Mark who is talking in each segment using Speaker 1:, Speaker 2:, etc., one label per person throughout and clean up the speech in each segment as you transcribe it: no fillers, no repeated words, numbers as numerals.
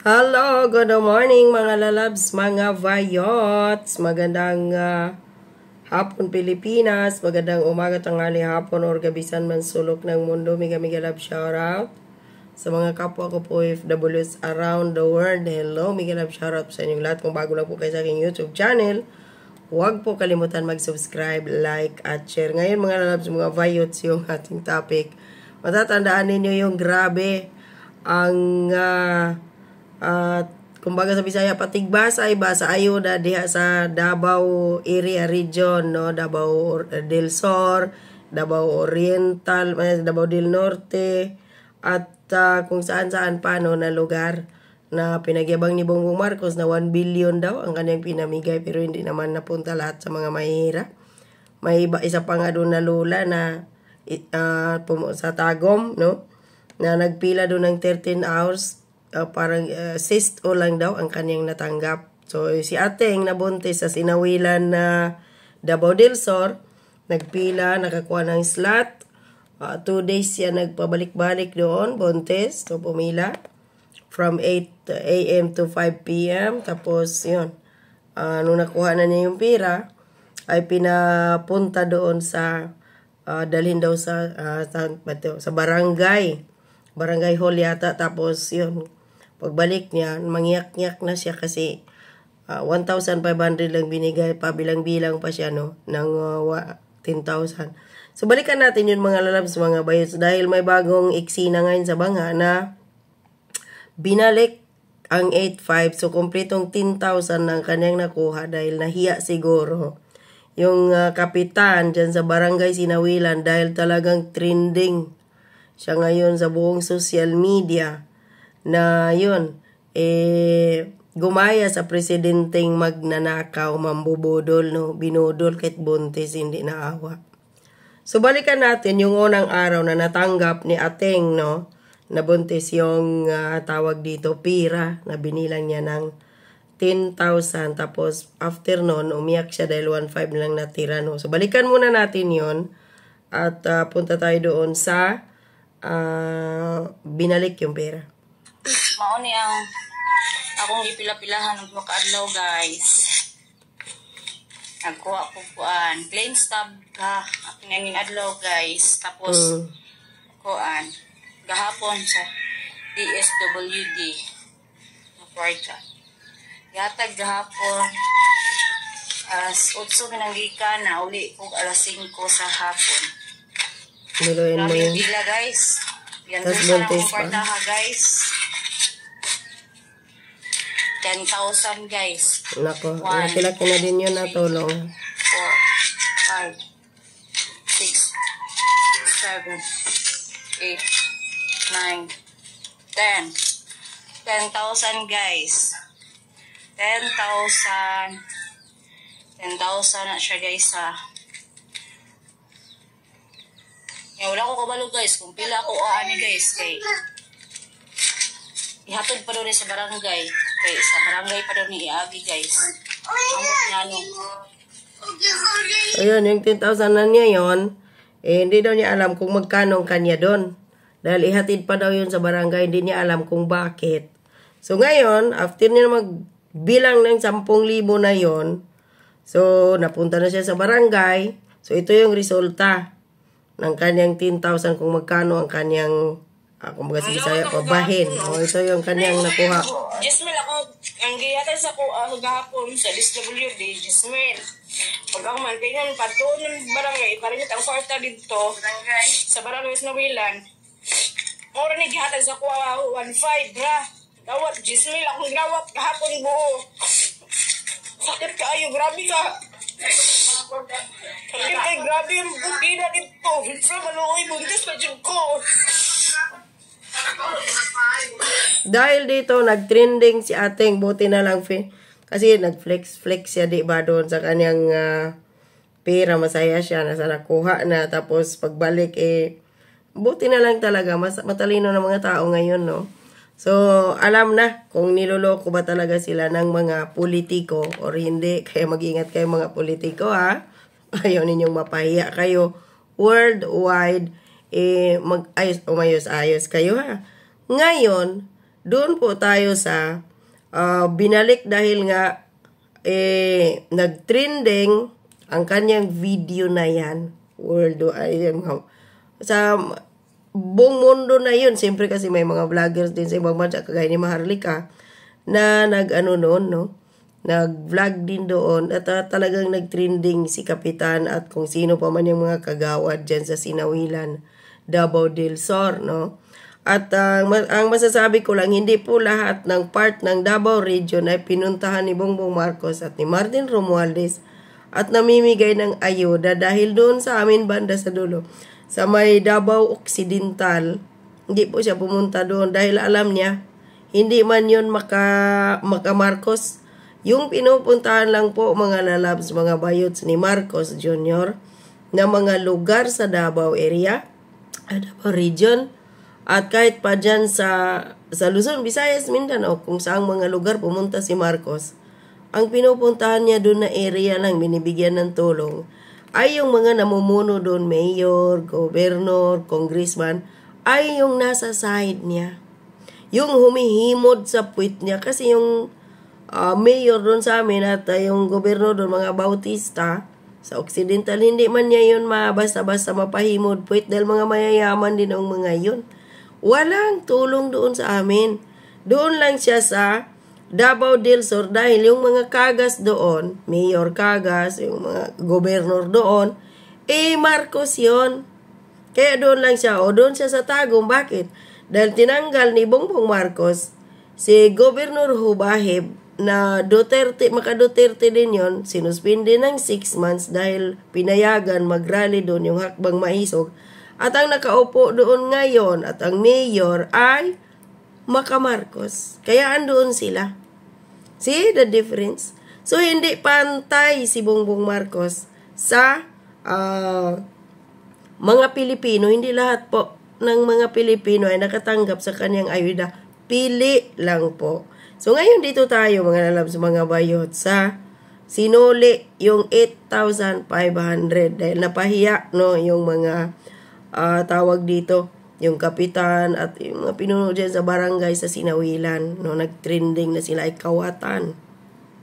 Speaker 1: Hello, good morning mga lalabs, mga vayots. Magandang hapon Pilipinas, magandang umaga, tanghali, hapon, or gabisan man sulok ng mundo. Mega love shoutout sa mga kapwa ko po OFWs around the world. Hello, mega love shoutout sa inyong lahat. Kung bago lang po kayo sa aking YouTube channel, huwag po kalimutan mag-subscribe, like, at share. Ngayon mga lalabs, mga vayots, yung ating topic. Matatandaan ninyo yung grabe ang kumbaga sa Bisaya patigbasa ay basa ayuda diha sa Davao area region, no? Davao del Sur, Davao Oriental, Davao del Norte, at kung saan-saan pa, no, na lugar na pinagyabang ni Bongbong Marcos na 1 billion daw ang kanyang pinamigay, pero hindi naman napunta lahat sa mga mahihirap. May isa pa nga doon na lula na sa Tagum, no, na nagpila doon ng 13 hours. Parang cyst o lang daw ang kanyang natanggap. So si Ateng nabuntis sa sinawilan na Davao del Sur, nagpila, nakakuha ng slot. 2 days siya nagpabalik-balik doon, buntis. So pumila from 8 a.m. to 5 p.m. Tapos yun, nung nakuha na niya yung pira, ay pinapunta doon sa dalhin daw sa barangay hall yata. Tapos yun, pagbalik niya, mangyak-nyak na siya kasi 1,500 lang binigay pa, bilang-bilang pa siya, no, ng 10,000. So balikan natin yun mga lalabs, mga bayots, dahil may bagong eksena ngayon sa bangha na binalik ang 8,500. So kumpletong 10,000 ng kanyang nakuha dahil nahiya siguro yung kapitan dyan sa barangay Sinawilan dahil talagang trending siya ngayon sa buong social media na yun, gumaya sa presidenteng magnanakaw, mambubudol, no, binudol kahit buntis, hindi naawa. So balikan natin yung unang araw na natanggap ni Ateng, no, na buntis yung tawag dito, pira, na binilang niya ng 10,000. Tapos after nun, umiyak siya dahil 1,500 lang natira, no. So balikan muna natin yun at punta tayo doon sa binalik yung pera.
Speaker 2: Mauni ang akong ipila-pilahan ng makaadlaw, guys. Nagkuha ko kuan plain stub ka aking nanging adlaw, guys. Tapos kuan gahapon sa DSWD na kwarta. Yatag gahapon alas 8 na gikan na uli ko alas 5 sa hapon.
Speaker 1: Niluin mo yun.
Speaker 2: Bila, guys. Yan
Speaker 1: Tapos
Speaker 2: sa
Speaker 1: buntis pa.
Speaker 2: kwarta ha, guys. 10,000, guys.
Speaker 1: Nako, laki-laki na din yun na tulong.
Speaker 2: 4, 5, 6, 7, 8, 9, 10. 10,000, guys. 10,000. 10,000 na siya, guys, ha. Wala ko kabalo, guys, kung pila ko ani, guys, kay ihatod pa doon sa barangay, kay sa barangay pa doon ni Iagi, guys. Amot nga, no.
Speaker 1: Ayun, yung 10,000 na niya yun, hindi daw niya alam kung magkano ang kanya doon. Dahil ihatid pa daw yun sa barangay, hindi niya alam kung bakit. So ngayon, after niya magbilang ng 10,000 na yun, so napunta na siya sa barangay. So ito yung resulta ng kanyang 10,000 kung magkano ang kanyang kumbaga sa Bisaya pabahin. O ito yung kanyang nakuha.
Speaker 2: Jesmel, ako ang giyatan sa gahapon sa DSWD, Jesmel. Pag ako man, kaya patuon ng barangay, parang ang kwarta dito, sa barangay Sinawilan. Mura ni giyatan sa kuha, 1,500, bra. Gawat, Jesmel, akong gawat kahapon buo. Sakit ka ayo, grabe ka. Sakit kay grabe yung bukina dito. Sa maluoy, buntis pa dyan ko.
Speaker 1: Dahil dito, nag-trending si Ateng, buti na lang, kasi nag-flex siya, di ba, doon sa kanyang pera, masaya siya, nasa nakuha na, tapos pagbalik, buti na lang talaga, matalino ng mga tao ngayon, no? So, alam na kung niloloko ba talaga sila ng mga politiko or hindi, kaya mag-ingat kayo mga politiko, ha? Ayaw ninyong mapahiya kayo worldwide, mag-ayos kayo, ha? Ngayon, doon po tayo sa binalik dahil nga nag-trending ang kanyang video na yan. Sa buong mundo na yun. Siyempre kasi may mga vloggers din sa ibang bansa kagaya ni Maharlika na nag-vlog din doon at talagang nag-trending si Kapitan at kung sino pa man yung mga kagawad dyan sa Sinawilan, Davao del Sur, no? At ang masasabi ko lang, hindi po lahat ng part ng Davao Region ay pinuntahan ni Bongbong Marcos at ni Martin Romualdez at namimigay ng ayuda dahil doon sa amin banda sa dulo. Sa may Davao Occidental, hindi po siya pumunta doon dahil alam niya, hindi man yun maka Marcos. Yung pinupuntahan lang po mga lalabs, mga bayots ni Marcos Jr. na mga lugar sa Davao area, Davao Region, at kahit pa dyan sa Luzon, Visayas, Mindanao, kung saang mga lugar pumunta si Marcos, ang pinupuntahan niya doon na area lang, binibigyan ng tulong, ay yung mga namumuno doon, mayor, gobernador, congressman, ay yung nasa side niya. Yung humihimod sa puwit niya, kasi yung mayor doon sa amin at yung gobernador, mga Bautista, sa Occidental, hindi man niya yun basta-basta mapahimod puwit dahil mga mayayaman din ang mga yun. Walang tulong doon sa amin. Doon lang siya sa Davao del Sur dahil yung mga kagas doon, Mayor Kagas, yung mga gobernador doon, Marcos yun. Kaya doon lang siya, doon siya sa Tagum. Bakit? Dahil tinanggal ni Bongbong Marcos si Governor Hubahib na maka-Duterte din yon, sinuspindi ng 6 months dahil pinayagan mag-rally doon yung Hakbang Maisog. At ang nakaupo doon ngayon at ang mayor ay Marcos. Kaya andoon sila. See the difference? So, hindi pantay si Bongbong Marcos sa mga Pilipino. Hindi lahat po ng mga Pilipino ay nakatanggap sa kanyang ayuda. Pili lang po. So, ngayon dito tayo, mga lalabs, mga bayot, sa sinuli yung 8,500 dahil napahiya, no, yung mga tawag dito, yung kapitan at yung mga pinuno dyan sa barangay sa Sinawilan, no, nag-trending na sila ay kawatan.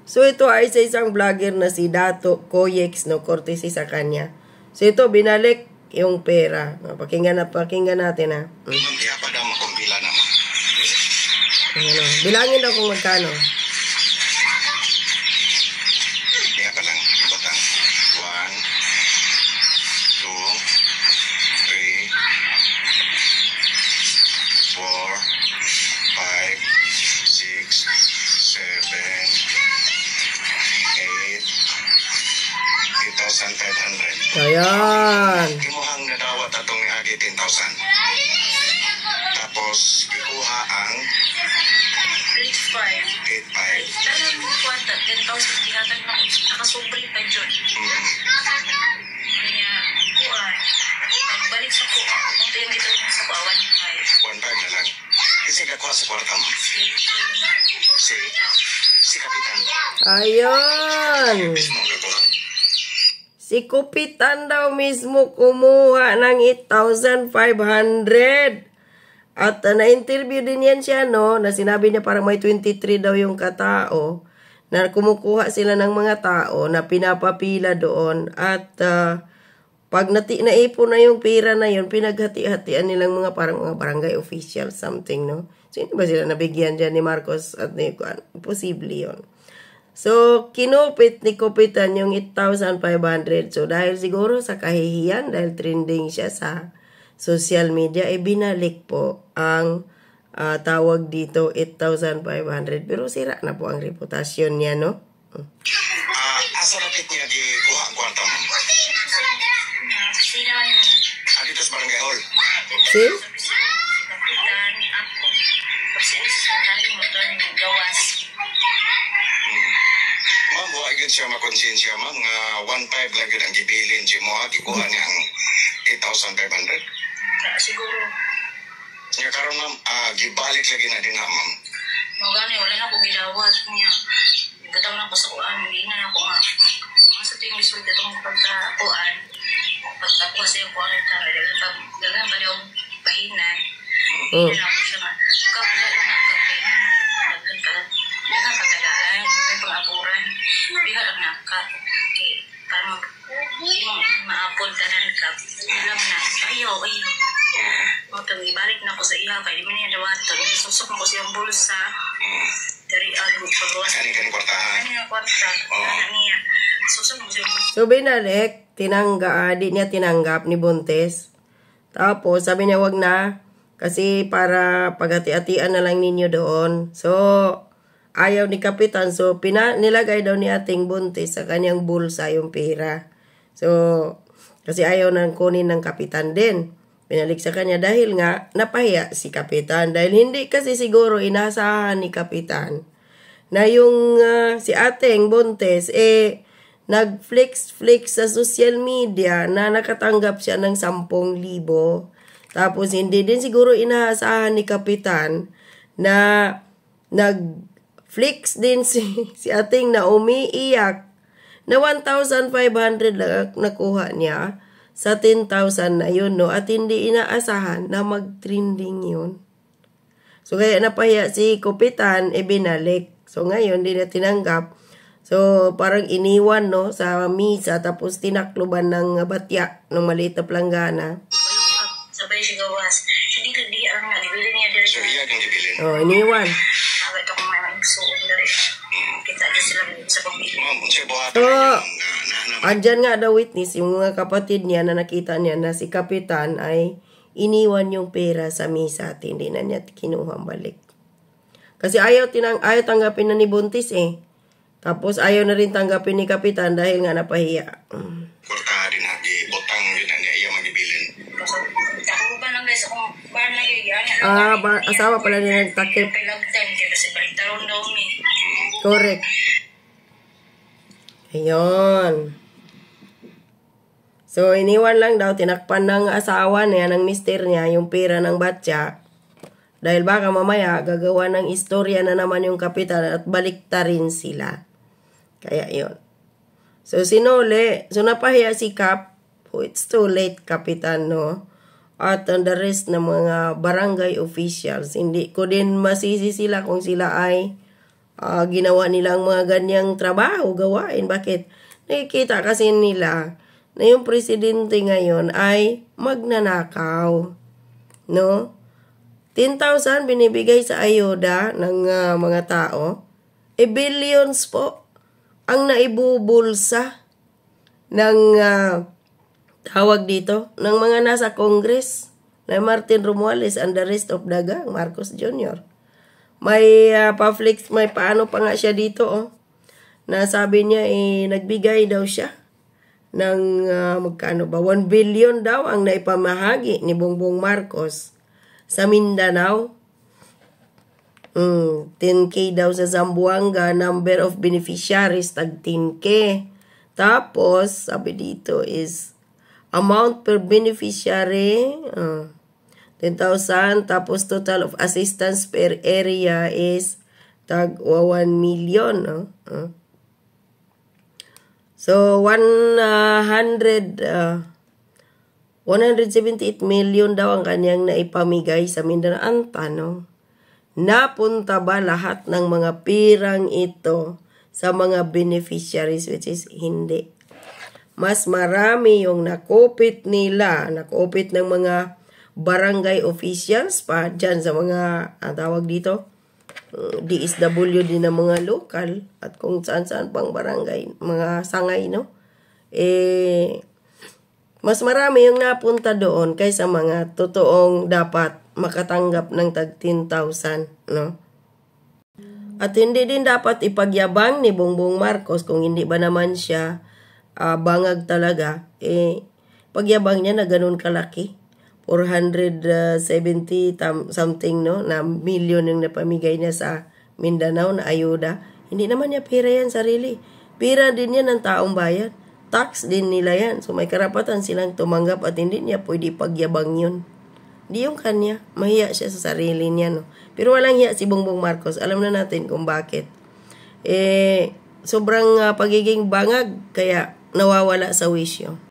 Speaker 1: So, ito ay sa isang vlogger na si Dato Koyex, no, courtesy sa kanya. So, ito, binalik yung pera. No, pakinggan natin, ha. Bilangin daw kung magkano.
Speaker 3: Kaya ka lang, batang. 1, 2, 3, 4, 5, 6, 7, 8,500.
Speaker 1: Ayan.
Speaker 3: Kimuhang nadawat atong agi 10,000. Tapos, ikuha ang
Speaker 2: 8,500.
Speaker 3: 8,500.
Speaker 2: Dahil mo kwanta, 10,000 ginatag na nakasubri pa dyan. Kaya, kuha. Pagbalik sa kuha. Kung tayo dito sa kuha, 1,500.
Speaker 3: 1,500 na lang. Kasi kakuha sa kwarta mo. Si Kapitan.
Speaker 1: Ayun.
Speaker 3: Mismo kakuha.
Speaker 1: Si Kupitan daw mismo kumuha ng 8,500. At na-interview din yan siya, no, na sinabi niya parang may 23 daw yung katao, na kumukuha sila ng mga tao na pinapapila doon. At pag naipon na yung pera na yun, pinaghati-hatian nilang mga parang mga barangay official something, no. So, hindi ba sila nabigyan dyan ni Marcos at ni Kuan? Imposible yun. So, kinupit ni Kupitan yung 8,500. So, dahil siguro sa kahihiyan, dahil trending siya sa social media, binalik po ang tawag dito 8,500. Pero sira na po ang reputasyon niya, no?
Speaker 3: Asa napit niya gikuha ang kwarta mo?
Speaker 2: Sila niyo.
Speaker 3: Dito sa barangay hall.
Speaker 1: See?
Speaker 2: Kapitan, ako. Kasi dahil mo ito yung gawas.
Speaker 3: Ma'am, huwag yun siya makonsensya, ma'am, nga 1,500 lang yun ang gibilin siya mo, gikuha niya ang 8,500.
Speaker 2: Siguro.
Speaker 3: Nga karon ma'am, gibalik lagi na din ha, ma'am.
Speaker 2: Gani, wala na ako gilawat niya. Gatang na ko sa kuan, hindi na ako nga. Mga sa tingin result itong pagkakuan. Pagkakuha sa yung kuan ito, dagan pa daw bahinan. Hindi na ako siya nga. Kapila na mo siyang bulsa. Dari paggawas.
Speaker 3: Kaning kwartahan.
Speaker 2: Kaning kwarta. Anak niya. So,
Speaker 1: So, binalik, di niya tinanggap ni Buntis. Tapos, sabi niya, wag na, kasi para paghati-hatian na lang ninyo doon. So, ayaw ni Kapitan. So, nilagay daw ni ating Buntis sa kanyang bulsa yung pera. So, kasi ayaw nang kunin ng Kapitan din. Pinalik sa kanya dahil nga napahiya si Kapitan. Dahil hindi kasi siguro inasahan ni Kapitan na yung si ating Buntis, nag-flex sa social media na nakatanggap siya ng 10,000. Tapos hindi din siguro inaasahan ni Kapitan na nag-flex din si ating na umiiyak na 1,500 lang nakuha niya sa 10,000 na yun, no? At hindi inaasahan na mag-trending yun. So kaya napahiya si Kapitan, binalik. So ngayon, hindi na tinanggap. So, parang iniwan, no, sa misa, tapos tinakluban ng batya, ng maliit na planggana.
Speaker 2: Sabay siya gawas. So, dito di ang nagibilin niya dito.
Speaker 3: So, iya kang gibilin.
Speaker 1: Oh, iniwan.
Speaker 2: Agad ako may magsuon dari. Kita dyan sila sa pamilya.
Speaker 3: Siya buhatan
Speaker 1: So,
Speaker 3: na
Speaker 1: andyan nga the witness, yung mga kapatid niya na nakita niya na si Kapitan ay iniwan yung pera sa misa at hindi na niya kinuha balik. Kasi ayaw tanggapin na ni Buntis Tapos ayaw na rin tanggapin ni Kapitan dahil nga napahiya.
Speaker 3: kwartahan din hagi botang yun na niya iya magibilin.
Speaker 2: Ako ba lang guys, akong bar na yun.
Speaker 1: Asawa pala niya nagtakip.
Speaker 2: Pilagdan kaya kasi baliktaron daw ni.
Speaker 1: Correct. Ayun. So, iniwan lang daw, tinakpan ng asawa niya, ng mister niya, yung pera ng batya. Dahil baka mamaya, gagawa ng istorya na naman yung Kapitan at baliktarin sila. Kaya yun. So, sinuli. So, napahiya si Kap. Oh, it's too late, Kapitan, no? At the rest ng mga barangay officials. Hindi ko din masisi sila kung sila ay ginawa nilang mga ganyang trabaho, gawain. Bakit? Nakikita kasi nila na yung presidente ngayon ay magnanakaw. No? 10,000 binibigay sa ayuda ng mga tao. Billions po ang naibubulsa ng tawag dito, ng mga nasa Congress na Martin Romualdez and the rest of the gang, Marcos Jr. May paano pa nga siya dito, na sabi niya, nagbigay daw siya ng, magkano ba, 1 billion daw ang naipamahagi ni Bongbong Marcos sa Mindanao. 10K daw sa Zamboanga, number of beneficiaries, tag 10K. Tapos, sabi dito is, amount per beneficiary, 10,000. Tapos, total of assistance per area is, tag 1 million. So, 178 million daw ang kanyang naipamigay sa Mindanao. Ang tanong, napunta ba lahat ng mga pirang ito sa mga beneficiaries, which is hindi. Mas marami yung nakupit ng mga barangay officials pa dyan sa mga, tawag dito, DSW din ng mga lokal at kung saan-saan pang barangay, mga sangay, no? Mas marami yung napunta doon kaysa mga totoong dapat makatanggap ng tag 10,000, no? At hindi din dapat ipagyabang ni Bongbong Marcos kung hindi ba naman siya bangag talaga, pagyabang niya na ganun kalaki. 470 something, no, na million yung napamigay niya sa Mindanao na ayuda. Hindi naman niya pera yan sarili. Pera din yan ng taong bayan. Tax din nila yan. So may karapatan silang tumanggap at hindi niya pwede pagyabang yun. Di yung kanya. Mahiya siya sa sarili niya, no. Pero walang hiya si Bongbong Marcos. Alam na natin kung bakit. Sobrang pagiging bangag kaya nawawala sa wisyo.